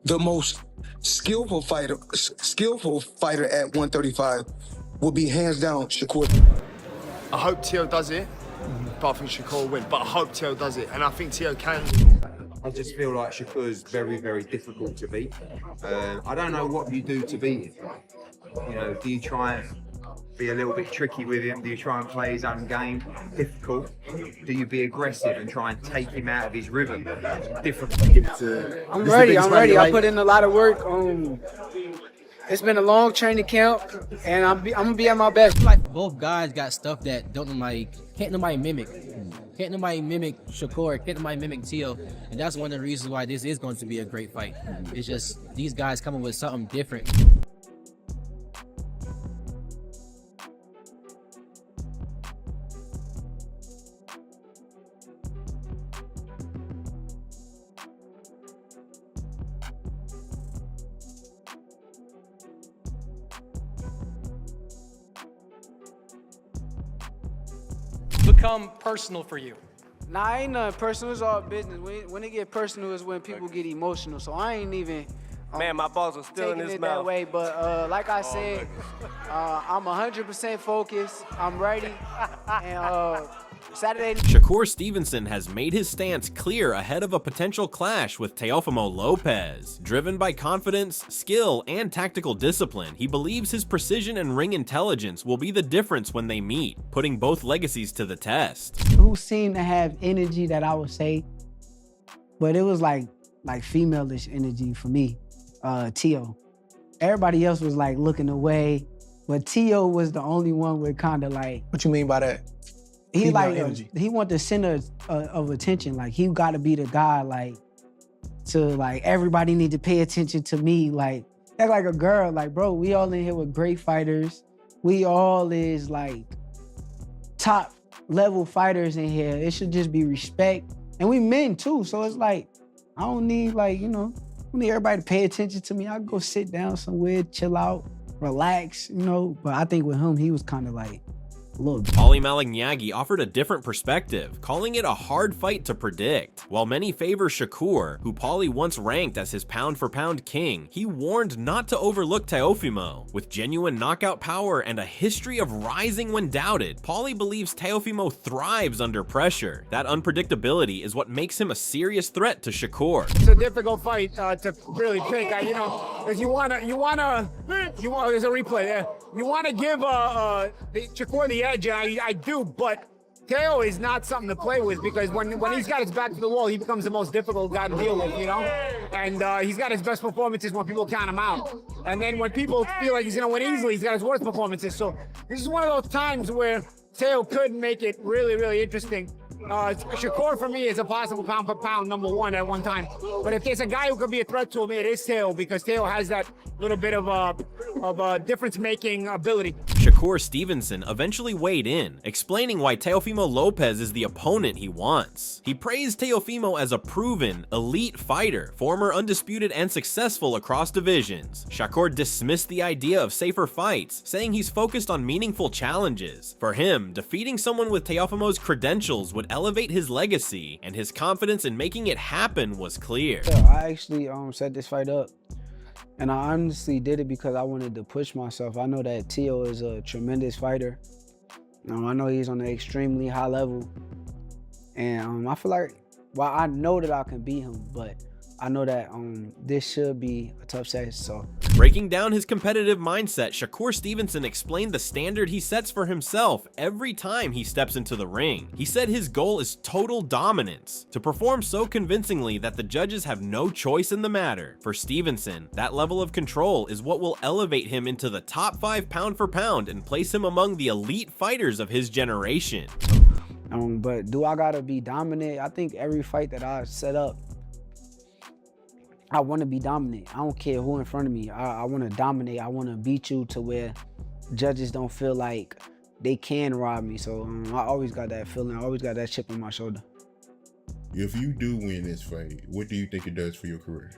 the most skillful fighter at 135 will be hands down Shakur. I hope Teo does it, but I think Shakur will win. But I hope Teo does it, and I think Teo can. I just feel like Shakur's very, very difficult to beat. I don't know what you do to beat him. You know, do you try and be a little bit tricky with him? Do you try and play his own game? Difficult. Do you be aggressive and try and take him out of his rhythm? Difficult. I'm ready. I put in a lot of work. It's been a long training camp, and I'm gonna be at my best. Both guys got stuff that can't nobody mimic. Can't nobody mimic Shakur, can't nobody mimic Teo, and that's one of the reasons why this is going to be a great fight. It's just these guys coming with something different. Become personal for you? Nah, ain't nothing personal. It's all business. When it get personal is when people get emotional. So I ain't even Man, my balls are still in taking his it mouth. that way. But like I said, I'm 100% focused. I'm ready. And Saturday. Shakur Stevenson has made his stance clear ahead of a potential clash with Teofimo Lopez. Driven by confidence, skill, and tactical discipline, he believes his precision and ring intelligence will be the difference when they meet, putting both legacies to the test. Who seemed to have energy that I would say, but it was like female-ish energy for me, Teo. Everybody else was like looking away, but Teo was the only one with kind of like. What you mean by that? He he want the center of attention. Like he got to be the guy. Like everybody need to pay attention to me. Like act like a girl. Like bro, we all in here with great fighters. We all is like top level fighters in here. It should just be respect, and we men too. So it's like I don't need I need everybody to pay attention to me. I go sit down somewhere, chill out, relax. But I think with him, he was kind of like. Paulie Malignaggi offered a different perspective, calling it a hard fight to predict. While many favor Shakur, who Paulie once ranked as his pound-for-pound king, he warned not to overlook Teofimo. With genuine knockout power and a history of rising when doubted, Paulie believes Teofimo thrives under pressure. That unpredictability is what makes him a serious threat to Shakur. It's a difficult fight to really pick. Because there's a replay there. You want to give Shakur the edge, and I do, but Teo is not something to play with because when he's got his back to the wall, he becomes the most difficult guy to deal with, And he's got his best performances when people count him out. And then when people feel like he's going to win easily, he's got his worst performances. So this is one of those times where Teo could make it really, really interesting. Shakur for me is a possible pound for pound #1 at one time. But if there's a guy who could be a threat to him, it is Teo because Teo has that little bit of difference-making ability. Shakur Stevenson eventually weighed in, explaining why Teofimo Lopez is the opponent he wants. He praised Teofimo as a proven, elite fighter, former undisputed and successful across divisions. Shakur dismissed the idea of safer fights, saying he's focused on meaningful challenges. For him, defeating someone with Teofimo's credentials would elevate his legacy, and his confidence in making it happen was clear. Yeah, I actually set this fight up, and I honestly did it because I wanted to push myself. I know that Teo is a tremendous fighter. I know he's on an extremely high level, and I feel like, well, I know that I can beat him, but I know that this should be a tough set. So, breaking down his competitive mindset, Shakur Stevenson explained the standard he sets for himself every time he steps into the ring. He said his goal is total dominance, to perform so convincingly that the judges have no choice in the matter. For Stevenson, that level of control is what will elevate him into the top 5 pound for pound and place him among the elite fighters of his generation. But do I gotta be dominant? I think every fight that I set up, I want to be dominant. I don't care who in front of me. I want to dominate. I want to beat you to where judges don't feel like they can rob me. So I always got that feeling. I always got that chip on my shoulder. If you do win this fight, what do you think it does for your career?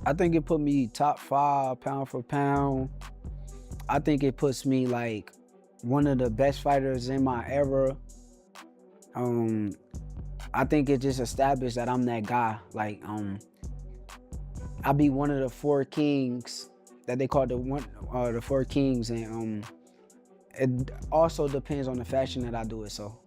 I think it put me top 5 pound for pound. I think it puts me like one of the best fighters in my era. I think it just established that I'm that guy. Like, I be one of the 4 kings that they call the 4 kings, and it also depends on the fashion that I do it. So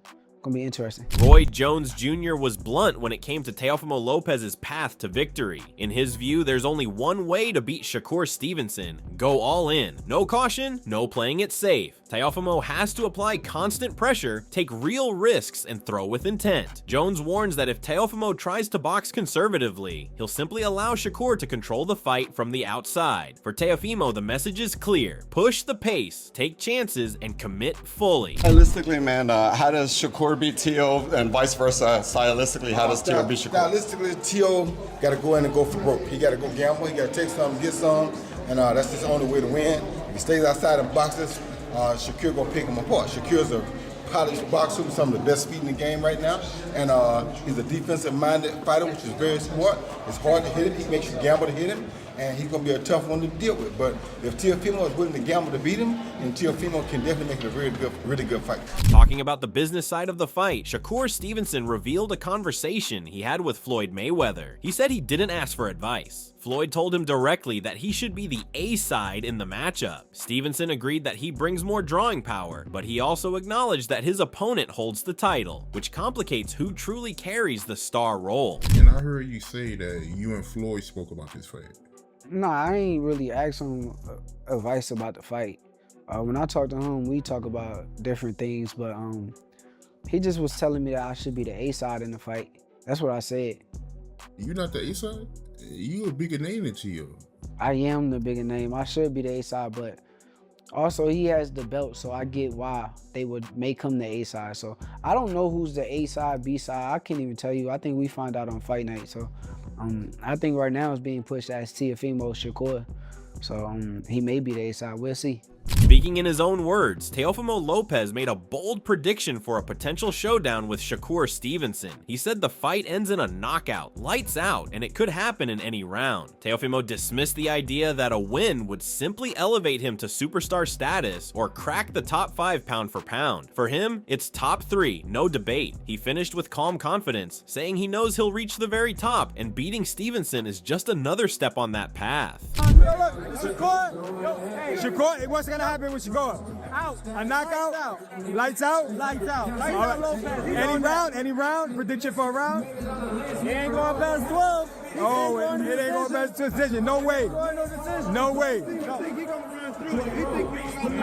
gonna be interesting. Roy Jones Jr. was blunt when it came to Teofimo Lopez's path to victory. In his view, there's only one way to beat Shakur Stevenson: go all in. No caution, no playing it safe. Teofimo has to apply constant pressure, take real risks, and throw with intent. Jones warns that if Teofimo tries to box conservatively, he'll simply allow Shakur to control the fight from the outside. For Teofimo, the message is clear: push the pace, take chances, and commit fully. Stylistically, man, how does Shakur beat Teo, and vice versa? Stylistically, how does Teo beat Shakur? Stylistically, Teo got to go in and go for broke. He got to go gamble. He got to take some, get some, and that's his only way to win. If he stays outside and boxes, Shakur gonna pick him apart. Shakur's a polished boxer with some of the best feet in the game right now, and he's a defensive-minded fighter, which is very smart. It's hard to hit him. He makes you gamble to hit him, and he's gonna be a tough one to deal with. But if Teofimo is willing to gamble to beat him, then Teofimo can definitely make it a really good fight. Talking about the business side of the fight, Shakur Stevenson revealed a conversation he had with Floyd Mayweather. He said he didn't ask for advice. Floyd told him directly that he should be the A side in the matchup. Stevenson agreed that he brings more drawing power, but he also acknowledged that his opponent holds the title, which complicates who truly carries the star role. And I heard you say that you and Floyd spoke about this fight. No, I ain't really asked him advice about the fight. When I talk to him, we talk about different things, but he just was telling me that I should be the A side in the fight. That's what I said. You not the A side? You a bigger name than Teo. I am the bigger name. I should be the A side, but also he has the belt, so I get why they would make him the A side. So I don't know who's the A side, B side. I can't even tell you. I think we find out on fight night. So I think right now it's being pushed as Teofimo Shakur. So he may be the A side. We'll see. Speaking in his own words, Teofimo Lopez made a bold prediction for a potential showdown with Shakur Stevenson. He said the fight ends in a knockout, lights out, and it could happen in any round. Teofimo dismissed the idea that a win would simply elevate him to superstar status or crack the top 5 pound for pound. For him, it's top 3, no debate. He finished with calm confidence, saying he knows he'll reach the very top, and beating Stevenson is just another step on that path. Shakur, what's gonna happen with Shakur? Out. A knockout? Lights out? Lights out. Any round? Prediction for a round? He ain't going past 12. Oh, it ain't going past decision. No way. No way. I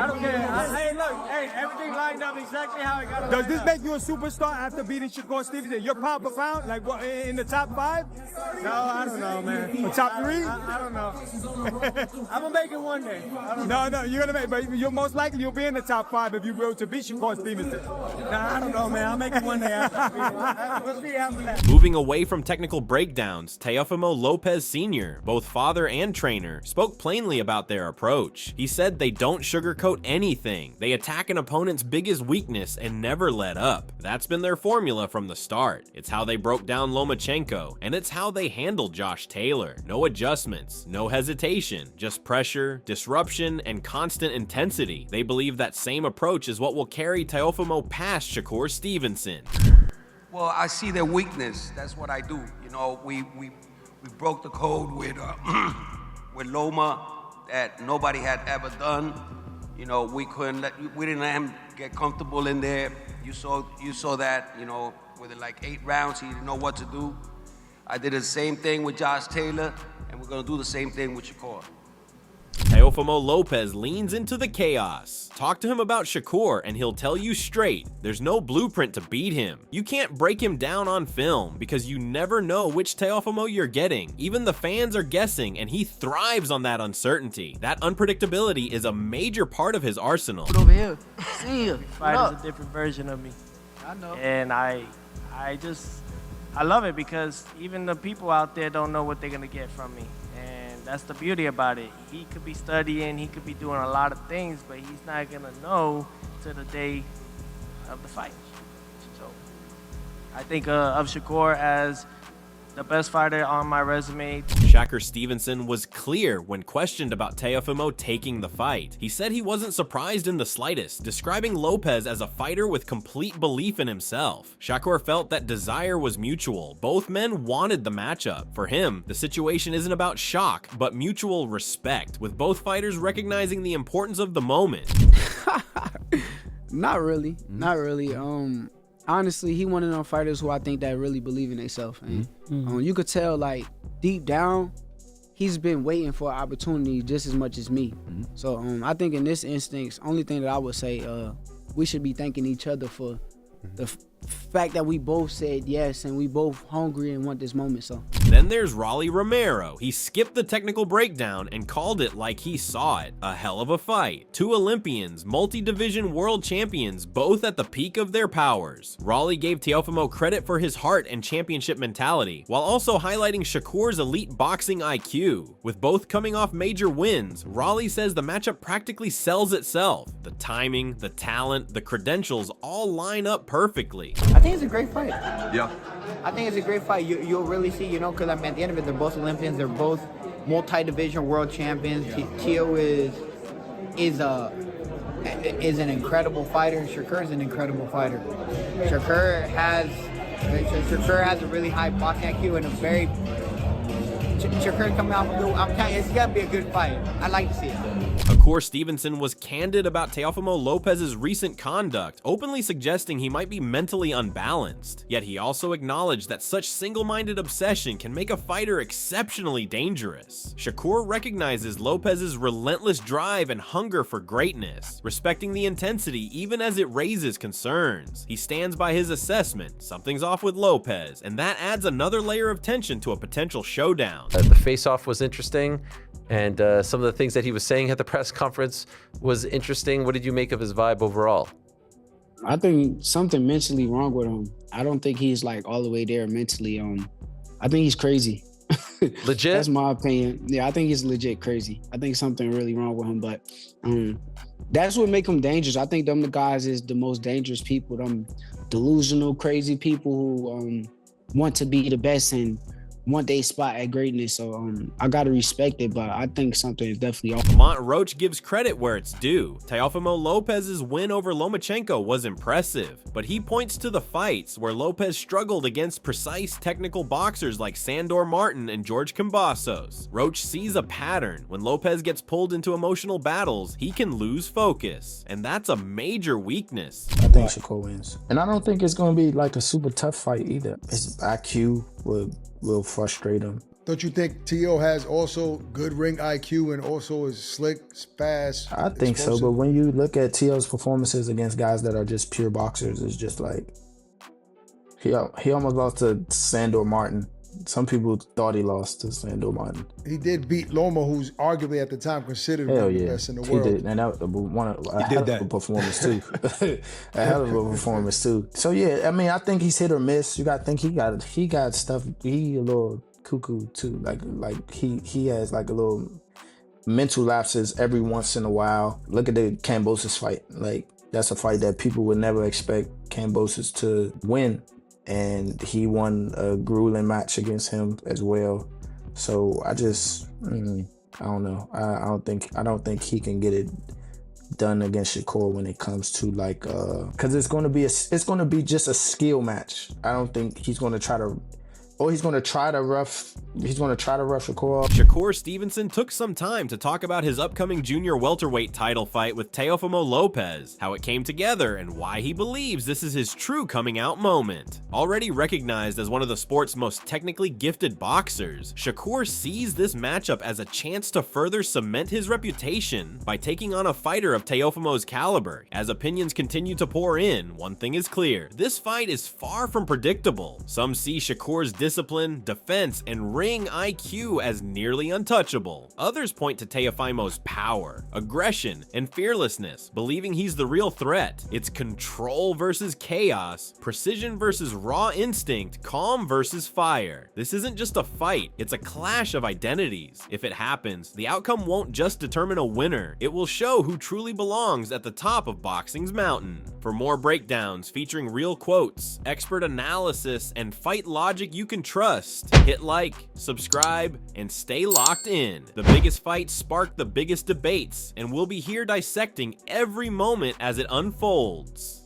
don't care. Hey, look. Hey, everything lined up exactly how it got. Does this make you a superstar after beating Shakur Stevenson? You're pound for pound? Like what, in the top 5? No, I don't know, man. Top 3? I don't know. I'm gonna make it one day. No, you're gonna make, but you're most likely you'll be in the top 5 if you go to beat Shakur Stevenson. Nah, I don't know, man. I'll make it one day after. We'll see after that. Moving away from technical breakdowns, Teofimo Lopez Sr., both father and trainer, spoke plainly about their approach. He said they don't sugarcoat anything. They attack an opponent's biggest weakness and never let up. That's been their formula from the start. It's how they broke down Lomachenko, and it's how they handled Josh Taylor. No adjustments, no hesitation, just pressure, disruption, and constant intensity. They believe that same approach is what will carry Teofimo past Shakur Stevenson. Well, I see their weakness. That's what I do. You know, we broke the code with with Loma that nobody had ever done. You know, we didn't let him get comfortable in there. You saw that, you know, with like 8 rounds, he didn't know what to do. I did the same thing with Josh Taylor, and we're gonna do the same thing with Shakur. Teofimo Lopez leans into the chaos. Talk to him about Shakur and he'll tell you straight, there's no blueprint to beat him. You can't break him down on film because you never know which Teofimo you're getting. Even the fans are guessing, and he thrives on that uncertainty. That unpredictability is a major part of his arsenal. Over here. See you. Fight is a different version of me. I know. And I love it because even the people out there don't know what they're gonna get from me. That's the beauty about it. He could be studying, he could be doing a lot of things, but he's not gonna know till the day of the fight. So I think of Shakur as the best fighter on my resume. Shakur Stevenson was clear when questioned about Teofimo taking the fight. He said he wasn't surprised in the slightest, describing Lopez as a fighter with complete belief in himself. Shakur felt that desire was mutual. Both men wanted the matchup. For him, the situation isn't about shock, but mutual respect, with both fighters recognizing the importance of the moment. Not really. Not really. Honestly, he one of them fighters who I think that really believe in themselves. And you could tell, like, deep down, he's been waiting for an opportunity just as much as me. So I think in this instance, only thing that I would say, we should be thanking each other for the fact that we both said yes and we both hungry and want this moment. So then there's Rolly Romero. He skipped the technical breakdown and called it like he saw it. A hell of a fight. Two Olympians, multi-division world champions, both at the peak of their powers. Rolly gave Teofimo credit for his heart and championship mentality, while also highlighting Shakur's elite boxing IQ. With both coming off major wins, Rolly says the matchup practically sells itself. The timing, the talent, the credentials all line up perfectly. I think it's a great fight. Yeah. I think it's a great fight. You'll really see, because I mean, at the end of it, they're both Olympians. They're both multi-division world champions. Teo is an incredible fighter. Shakur is an incredible fighter. Shakur has a really high boxing IQ and a very. Shakur coming out. I'm telling you, it's gonna be a good fight. I like to see it. Shakur Stevenson was candid about Teofimo Lopez's recent conduct, openly suggesting he might be mentally unbalanced. Yet he also acknowledged that such single-minded obsession can make a fighter exceptionally dangerous. Shakur recognizes Lopez's relentless drive and hunger for greatness, respecting the intensity even as it raises concerns. He stands by his assessment, something's off with Lopez, and that adds another layer of tension to a potential showdown. The face-off was interesting, and some of the things that he was saying at the press conference was interesting. What did you make of his vibe overall? I think something mentally wrong with him. I don't think he's like all the way there mentally. I think he's crazy. Legit? That's my opinion. Yeah, I think he's legit crazy. I think something really wrong with him, but that's what make him dangerous. I think them the guys is the most dangerous people, them delusional, crazy people who want to be the best and want their spot at greatness. So I gotta respect it, but I think something is definitely off. Lamont Roach gives credit where it's due. Teofimo Lopez's win over Lomachenko was impressive, but he points to the fights where Lopez struggled against precise technical boxers like Sandor Martin and George Kambosos. Roach sees a pattern. When Lopez gets pulled into emotional battles, he can lose focus, and that's a major weakness. I think Shakur wins. And I don't think it's gonna be like a super tough fight either. His IQ will frustrate him. Don't you think Teo has also good ring IQ and also is slick, fast? I think so, but when you look at Teo's performances against guys that are just pure boxers, it's just like he almost lost to Sandor Martin. Some people thought he lost to Sandor Martin. He did beat Loma, who's arguably at the time considered one of the best in the world. He did, and that was a hell of a performance too. A hell of a performance too. So yeah, I mean, I think he's hit or miss. You got to think he got stuff. He a little cuckoo too. Like he has like a little mental lapses every once in a while. Look at the Kambosos fight. Like that's a fight that people would never expect Kambosos to win. And he won a grueling match against him as well. So I just, I don't know. I don't think he can get it done against Shakur when it comes to like, cause it's gonna be just a skill match. I don't think he's gonna try to rough Shakur off. Shakur Stevenson took some time to talk about his upcoming junior welterweight title fight with Teofimo Lopez, how it came together, and why he believes this is his true coming out moment. Already recognized as one of the sport's most technically gifted boxers, Shakur sees this matchup as a chance to further cement his reputation by taking on a fighter of Teofimo's caliber. As opinions continue to pour in, one thing is clear: this fight is far from predictable. Some see Shakur's discipline, defense, and ring IQ as nearly untouchable. Others point to Teofimo's power, aggression, and fearlessness, believing he's the real threat. It's control versus chaos, precision versus raw instinct, calm versus fire. This isn't just a fight, it's a clash of identities. If it happens, the outcome won't just determine a winner, it will show who truly belongs at the top of boxing's mountain. For more breakdowns featuring real quotes, expert analysis, and fight logic you can can trust. Hit like, subscribe, and stay locked in. The biggest fights spark the biggest debates, and we'll be here dissecting every moment as it unfolds.